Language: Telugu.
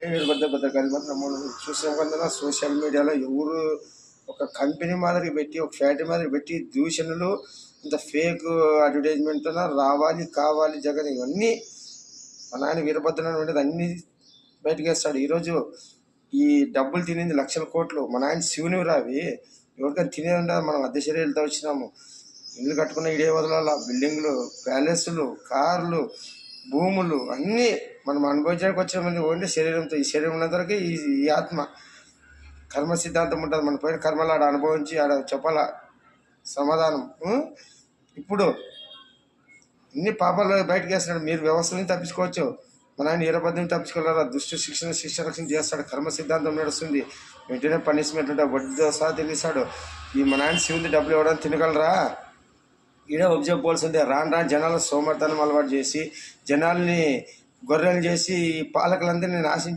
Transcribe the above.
వీరభద్ర మాత్రం మనం చూసాం కదా సోషల్ మీడియాలో ఎవరు ఒక కంపెనీ మాదిరి పెట్టి ఒక ఫ్యాక్టరీ మాదిరి పెట్టి దూషణలు ఇంత ఫేక్ అడ్వర్టైజ్మెంట్ రావాలి కావాలి జగన్ ఇవన్నీ మన ఆయన వీరభద్ర ఉండేది అన్ని బయటకు వేస్తాడు. ఈరోజు ఈ డబ్బులు తినింది లక్షల కోట్లు మన ఆయన శివుని రావి ఎవరికైనా తినేది ఉండదు. మనం అద్దె శరీరాలతో వచ్చినాము, ఇల్లు కట్టుకున్న ఇడే వదలాల, బిల్డింగ్లు, ప్యాలెస్లు, కార్లు, భూములు అన్నీ మనం అనుభవించడానికి వచ్చామంది. ఓన్లీ శరీరంతో, ఈ శరీరం ఉన్నంత వరకు ఈ ఆత్మ కర్మ సిద్ధాంతం ఉంటుంది. మన పైన కర్మలు ఆడ అనుభవించి ఆడ చెప్పాల సమాధానం. ఇప్పుడు ఇన్ని పాపాలు బయటకు వేస్తున్నాడు. మీరు వ్యవస్థని తప్పించుకోవచ్చు, మన ఆయన వీరభద్రం తప్పించుకోలేరా. దుష్ట శిక్షణ శిక్ష రక్షణ చేస్తాడు. కర్మ సిద్ధాంతం నడుస్తుంది. వెంటనే పనిష్మెంట్ ఉంటాడు, వడ్డీతో సహా తెలిసాడు. ఈ మన ఆయన శివుని డబ్బులు ఇవ్వడానికి తినగలరా? ఈడే అబ్జర్వ్ పోవాల్సిందే. రాను రాను జనాలు సోమర్థనం అలవాటు చేసి జనాల్ని గొర్రెలు చేసి పాలకులందరినీ నాశనం చేసి